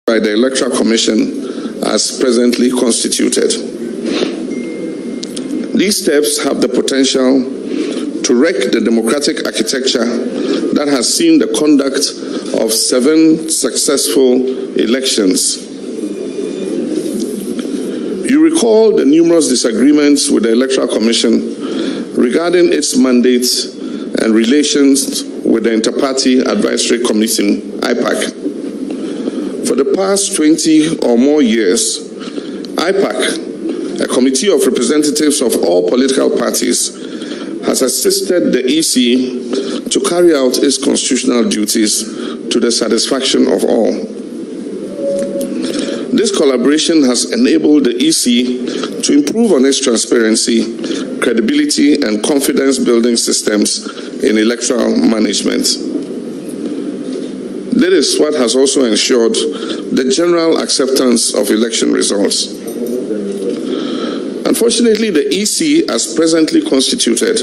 by the Electoral Commission as presently constituted. These steps have the potential to wreck the democratic architecture that has seen the conduct of 7 successful elections. You recall the numerous disagreements with the Electoral Commission regarding its mandate and relations with the Inter-Party Advisory Committee, IPAC. For the past 20 or more years, IPAC, a committee of representatives of all political parties, has assisted the EC to carry out its constitutional duties to the satisfaction of all. This collaboration has enabled the EC to improve on its transparency, credibility, and confidence-building systems in electoral management. That is what has also ensured the general acceptance of election results. Unfortunately, the EC, as presently constituted,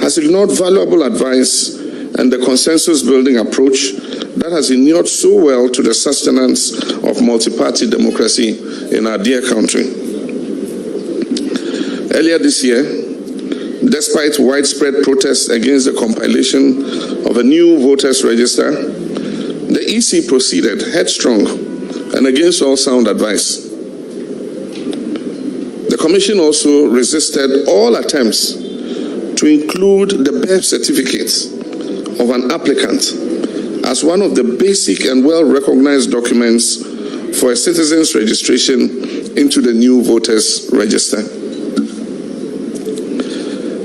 has ignored valuable advice and the consensus-building approach that has inured so well to the sustenance of multi-party democracy in our dear country. Earlier this year, despite widespread protests against the compilation of a new voters' register, the EC proceeded headstrong and against all sound advice. The Commission also resisted all attempts to include the birth certificate of an applicant as one of the basic and well-recognized documents for a citizen's registration into the new voters' register.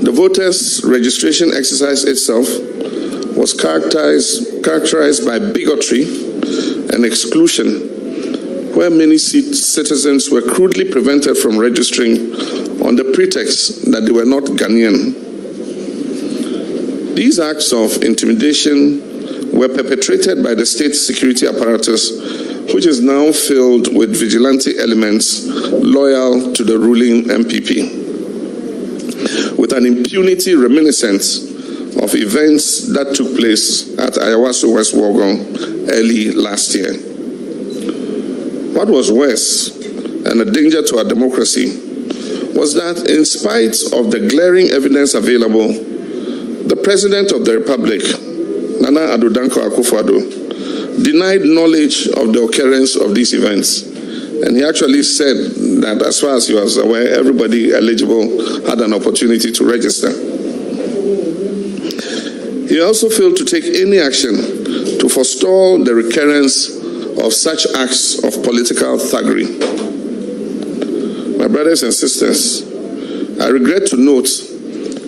The voters' registration exercise itself was characterized by bigotry and exclusion, where many citizens were crudely prevented from registering on the pretext that they were not Ghanaian. These acts of intimidation were perpetrated by the state security apparatus, which is now filled with vigilante elements loyal to the ruling MPP, with an impunity reminiscent of events that took place at Ayawaso West Wuogon early last year. What was worse, and a danger to our democracy, was that in spite of the glaring evidence available, the President of the Republic, Nana Addo Dankwa Akufo-Addo, denied knowledge of the occurrence of these events. And he actually said that as far as he was aware, everybody eligible had an opportunity to register. He also failed to take any action to forestall the recurrence of such acts of political thuggery. My brothers and sisters, I regret to note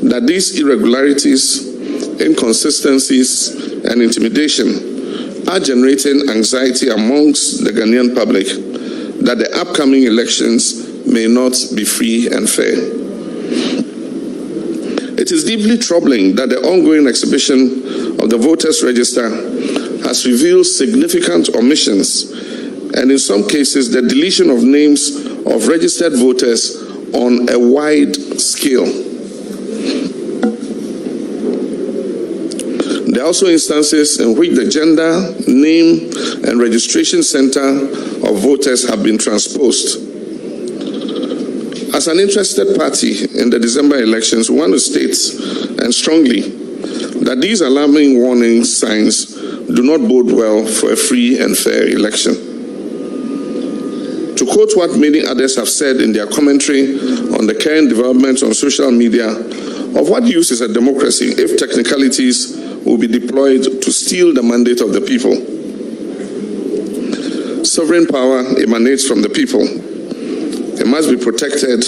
that these irregularities, inconsistencies, and intimidation are generating anxiety amongst the Ghanaian public that the upcoming elections may not be free and fair. It is deeply troubling that the ongoing exhibition of the voters' register has revealed significant omissions and in some cases the deletion of names of registered voters on a wide scale. There are also instances in which the gender, name, and registration center of voters have been transposed. As an interested party in the December elections, we want to state and strongly that these alarming warning signs do not bode well for a free and fair election. To quote what many others have said in their commentary on the current developments on social media, of what use is a democracy if technicalities will be deployed to steal the mandate of the people? Sovereign power emanates from the people. It must be protected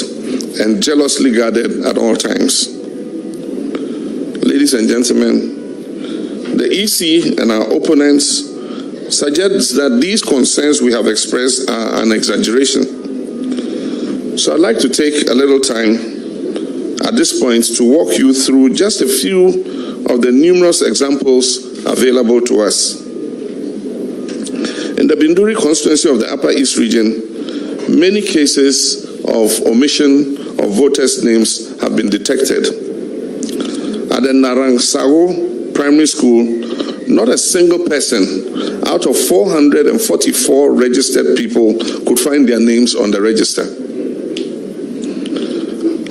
and jealously guarded at all times. Ladies and gentlemen, the EC and our opponents suggest that these concerns we have expressed are an exaggeration. So I'd like to take a little time at this point to walk you through just a few of the numerous examples available to us. In the Binduri constituency of the Upper East region, many cases of omission of voters' names have been detected. At the Narangsago Primary School, not a single person out of 444 registered people could find their names on the register.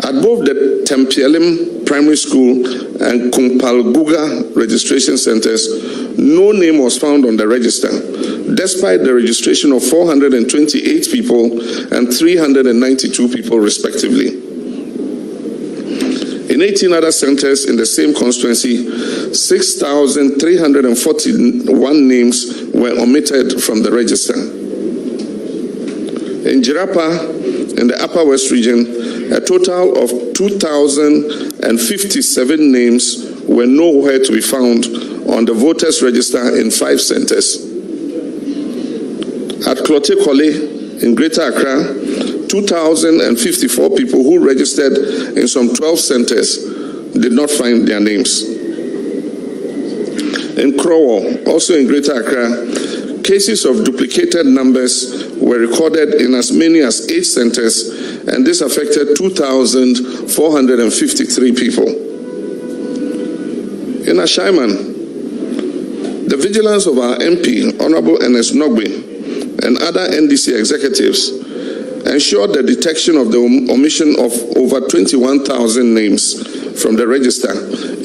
At both the Tempialim Primary School and Kumpalguga registration centers, no name was found on the register, despite the registration of 428 people and 392 people respectively. In 18 other centers in the same constituency, 6,341 names were omitted from the register. In Jirapa, in the Upper West region, a total of 2,057 names were nowhere to be found on the voters' register in 5 centers. At Klote Kole in Greater Accra, 2,054 people who registered in some 12 centers did not find their names. In Krowo, also in Greater Accra, cases of duplicated numbers were recorded in as many as 8 centers, and this affected 2,453 people. In Ashaiman, the vigilance of our MP, Honorable Ernest Nogbe, and other NDC executives ensured the detection of the omission of over 21,000 names from the register,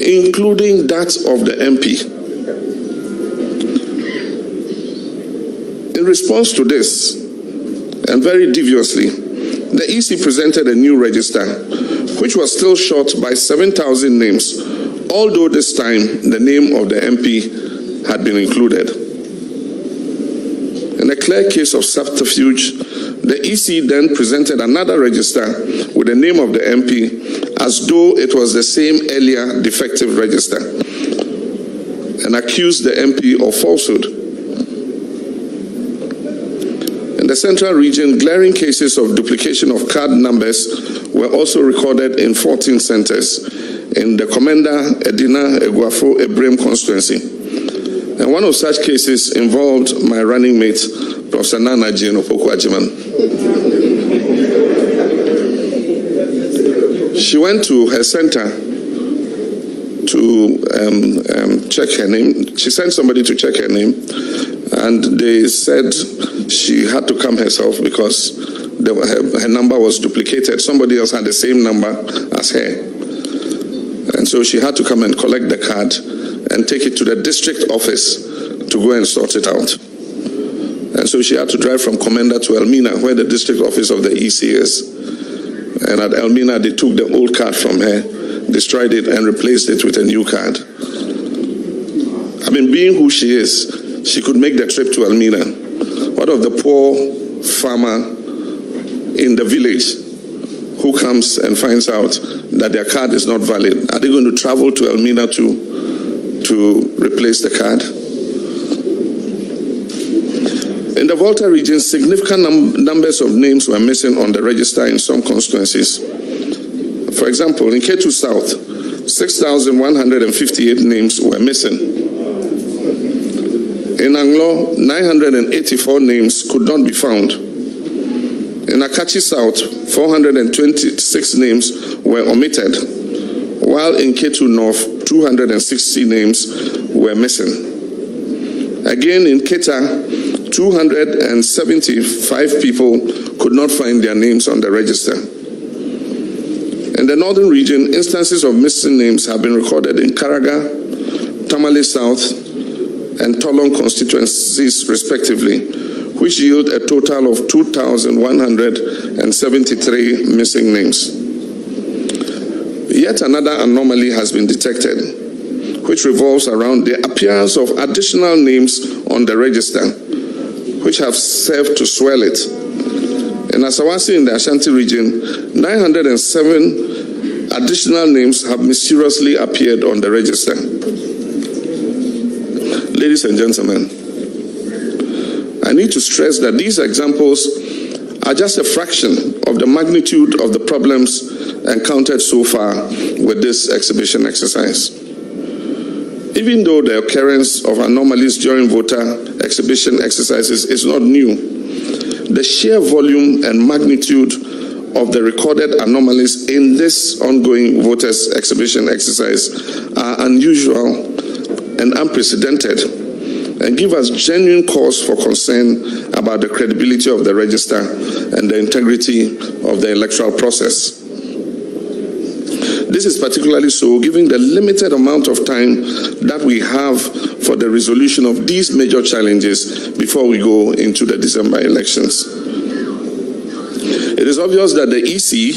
including that of the MP. In response to this, and very deviously, the EC presented a new register, which was still short by 7,000 names, although this time the name of the MP had been included. In a clear case of subterfuge, the EC then presented another register with the name of the MP as though it was the same earlier defective register, and accused the MP of falsehood. In the Central Region, glaring cases of duplication of card numbers were also recorded in 14 centers in the Komenda, Edina, Eguafo, Ebrem constituency. And one of such cases involved my running mate, Professor Nana Jane Opoku Ajiman. She went to her center to check her name. She sent somebody to check her name, and they said she had to come herself because her number was duplicated. Somebody else had the same number as her. And so she had to come and collect the card and take it to the district office to go and sort it out. And so she had to drive from Komenda to Elmina, where the district office of the EC is. And at Elmina, they took the old card from her, destroyed it, and replaced it with a new card. I mean, being who she is, she could make the trip to Elmina. What of the poor farmer in the village who comes and finds out that their card is not valid? Are they going to travel to Elmina to replace the card? In the Volta region, significant numbers of names were missing on the register in some constituencies. For example, in Ketu South, 6,158 names were missing. In Anglo, 984 names could not be found. In Akachi South, 426 names were omitted, while in Ketu North, 260 names were missing. Again, in Keta, 275 people could not find their names on the register. In the northern region, instances of missing names have been recorded in Karaga, Tamale South, and Tolong constituencies respectively, which yield a total of 2,173 missing names. Yet another anomaly has been detected, which revolves around the appearance of additional names on the register, which have served to swell it. In Asawasi in the Ashanti region, 907 additional names have mysteriously appeared on the register. Ladies and gentlemen, I need to stress that these examples are just a fraction of the magnitude of the problems encountered so far with this exhibition exercise. Even though the occurrence of anomalies during voter exhibition exercises is not new, the sheer volume and magnitude of the recorded anomalies in this ongoing voters exhibition exercise are unusual and unprecedented, and give us genuine cause for concern about the credibility of the register and the integrity of the electoral process. This is particularly so given the limited amount of time that we have for the resolution of these major challenges before we go into the December elections. It is obvious that the EC,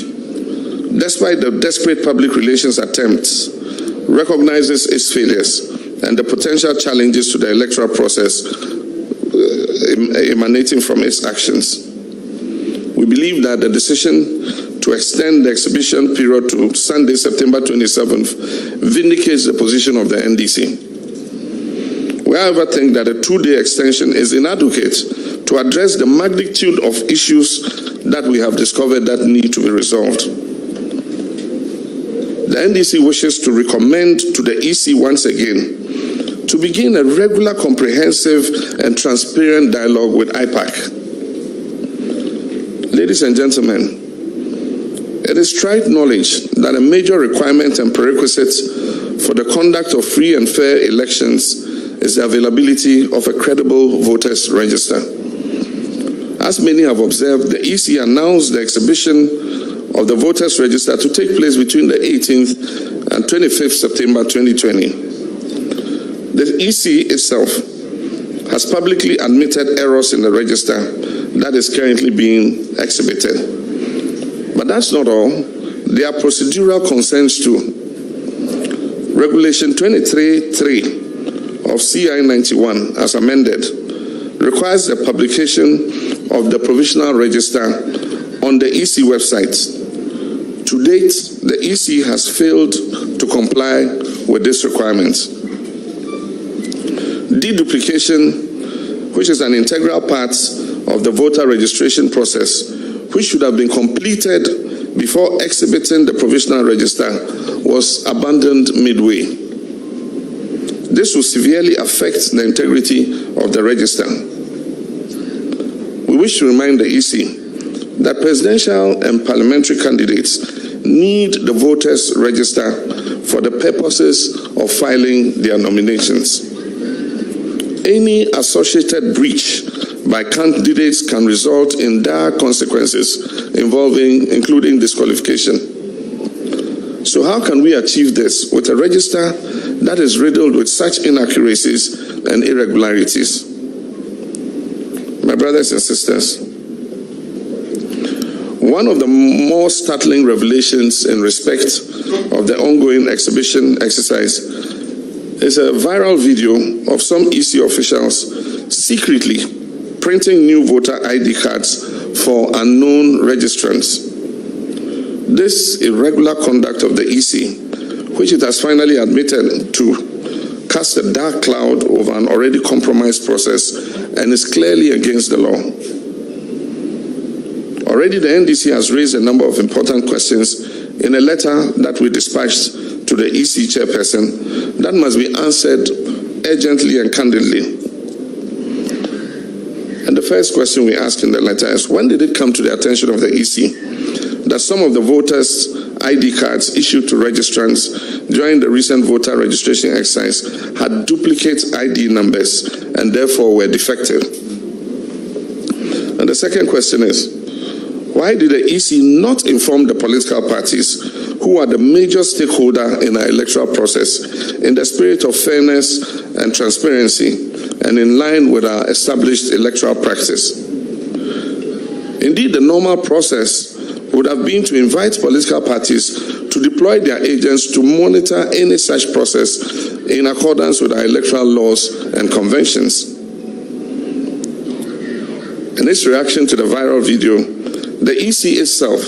despite the desperate public relations attempts, recognizes its failures and the potential challenges to the electoral process emanating from its actions. We believe that the decision to extend the exhibition period to Sunday, September 27th, vindicates the position of the NDC. We, however, think that a 2-day extension is inadequate to address the magnitude of issues that we have discovered that need to be resolved. The NDC wishes to recommend to the EC once again to begin a regular, comprehensive, and transparent dialogue with IPAC. Ladies and gentlemen, it is trite knowledge that a major requirement and prerequisite for the conduct of free and fair elections is the availability of a credible voters' register. As many have observed, the EC announced the exhibition of the voters' register to take place between the 18th and 25th September 2020. The EC itself has publicly admitted errors in the register that is currently being exhibited. But that's not all. There are procedural concerns too. Regulation 23(3) of CI 91, as amended, requires the publication of the provisional register on the EC website. To date, the EC has failed to comply with this requirement. Deduplication, which is an integral part of the voter registration process, which should have been completed before exhibiting the provisional register, was abandoned midway. This will severely affect the integrity of the register. We wish to remind the EC that presidential and parliamentary candidates need the voters' register for the purposes of filing their nominations. Any associated breach by candidates can result in dire consequences including disqualification. So how can we achieve this with a register that is riddled with such inaccuracies and irregularities? My brothers and sisters, one of the more startling revelations in respect of the ongoing exhibition exercise is a viral video of some EC officials secretly printing new voter ID cards for unknown registrants. This irregular conduct of the EC, which it has finally admitted to, casts a dark cloud over an already compromised process and is clearly against the law. Already the NDC has raised a number of important questions in a letter that we dispatched to the EC chairperson that must be answered urgently and candidly. And the first question we ask in the letter is, when did it come to the attention of the EC that some of the voters' ID cards issued to registrants during the recent voter registration exercise had duplicate ID numbers and therefore were defective? And the second question is, why did the EC not inform the political parties, who are the major stakeholder in our electoral process, in the spirit of fairness and transparency and in line with our established electoral practice? Indeed, the normal process would have been to invite political parties to deploy their agents to monitor any such process in accordance with our electoral laws and conventions. In its reaction to the viral video, the EC itself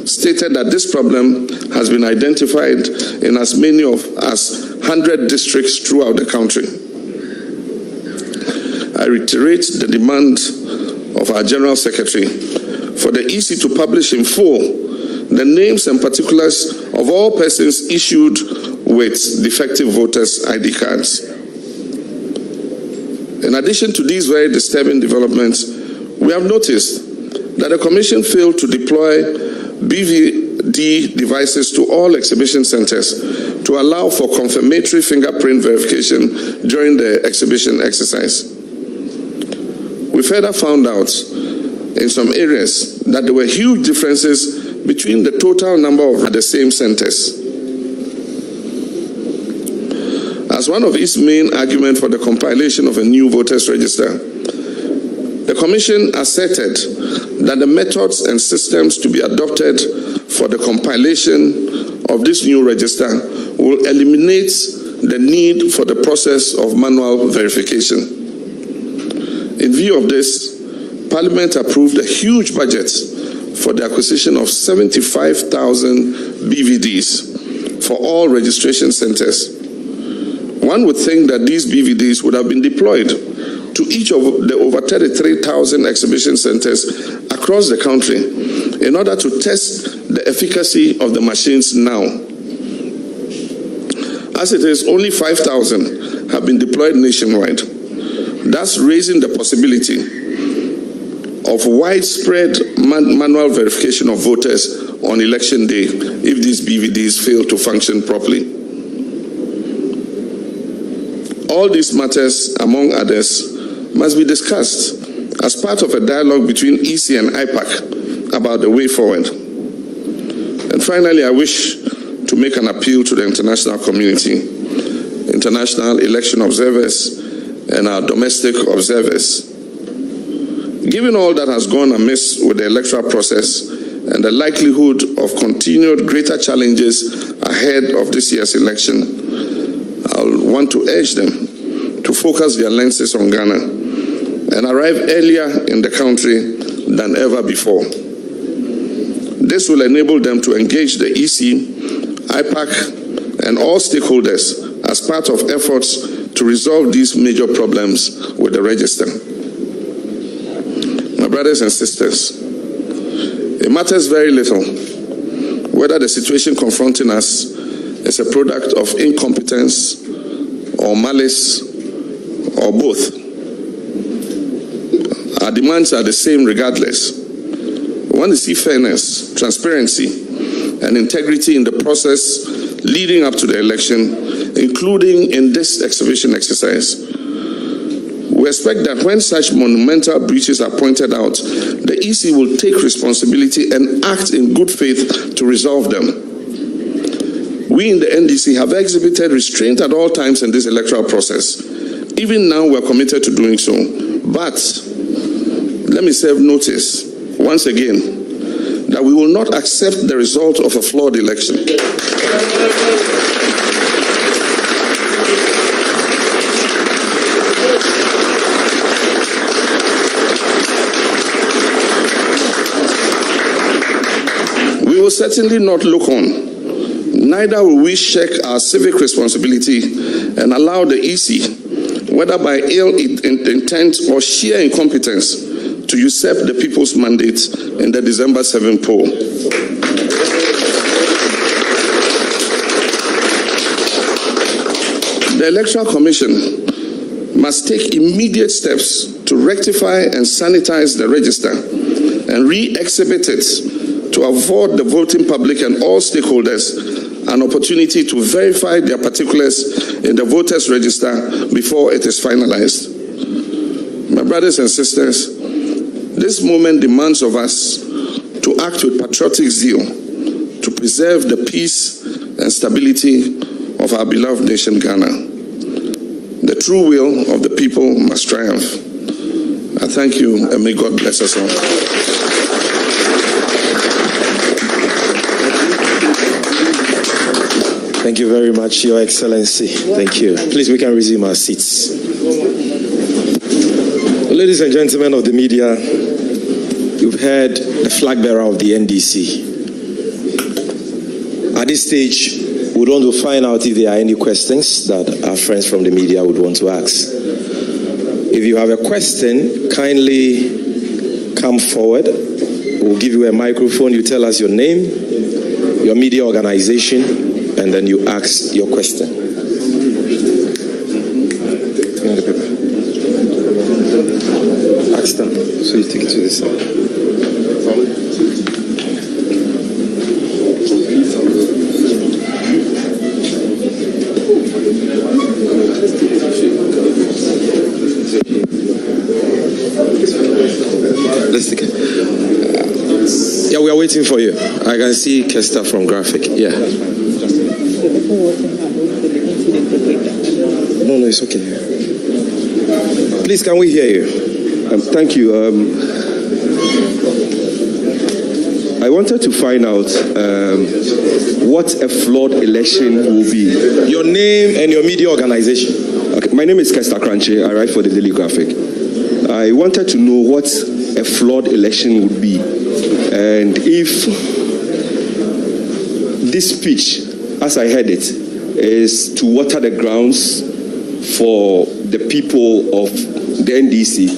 stated that this problem has been identified in as many as 100 districts throughout the country. I reiterate the demand of our General Secretary for the EC to publish in full the names and particulars of all persons issued with defective voters' ID cards. In addition to these very disturbing developments, we have noticed that the Commission failed to deploy BVD devices to all exhibition centers to to allow for confirmatory fingerprint verification during the exhibition exercise. We further found out in some areas that there were huge differences between the total number of the same centers. As one of its main arguments for the compilation of a new voters register, the Commission asserted that the methods and systems to be adopted for the compilation of this new register will eliminate the need for the process of manual verification. In view of this, Parliament approved a huge budget for the acquisition of 75,000 BVDs for all registration centers. One would think that these BVDs would have been deployed to each of the over 33,000 exhibition centers across the country in order to test the efficacy of the machines now. As it is, only 5,000 have been deployed nationwide, thus raising the possibility of widespread manual verification of voters on election day if these BVDs fail to function properly. All these matters, among others, must be discussed as part of a dialogue between EC and IPAC about the way forward. And finally, I wish to make an appeal to the international community, international election observers, and our domestic observers. Given all that has gone amiss with the electoral process and the likelihood of continued greater challenges ahead of this year's election, I'll want to urge them to focus their lenses on Ghana and arrive earlier in the country than ever before. This will enable them to engage the EC, IPAC, and all stakeholders as part of efforts to resolve these major problems with the register. My brothers and sisters, it matters very little whether the situation confronting us is a product of incompetence or malice or both. Our demands are the same regardless. We want to see fairness, transparency, and integrity in the process leading up to the election, including in this exhibition exercise. We expect that when such monumental breaches are pointed out, the EC will take responsibility and act in good faith to resolve them. We in the NDC have exhibited restraint at all times in this electoral process. Even now, we are committed to doing so. But let me serve notice, once again, that we will not accept the result of a flawed election. We will certainly not look on. Neither will we shirk our civic responsibility and allow the EC, whether by ill intent or sheer incompetence, to usurp the people's mandate in the December 7 poll. The Electoral Commission must take immediate steps to rectify and sanitize the register and re-exhibit it to afford the voting public and all stakeholders an opportunity to verify their particulars in the voters register before it is finalized. My brothers and sisters, this moment demands of us to act with patriotic zeal to preserve the peace and stability of our beloved nation, Ghana. The true will of the people must triumph. I thank you, and may God bless us all. Thank you very much, Your Excellency. Thank you. Please, we can resume our seats. Ladies and gentlemen of the media, you've heard the flag bearer of the NDC. At this stage, we want to find out if there are any questions that our friends from the media would want to ask. If you have a question, kindly come forward. We'll give you a microphone. You tell us your name, your media organization, and then you ask your question. Ask them, so you take it to this side. are waiting for you. I can see Kester from Graphic. Yeah. No, it's okay. Please, can we hear you? Thank you. I wanted to find out what a flawed election will be. Your name and your media organization. Okay, my name is Kester Kranche. I write for the Daily Graphic. I wanted to know what a flawed election would be, and if this speech, as I heard it, is to water the grounds for the people of the NDC,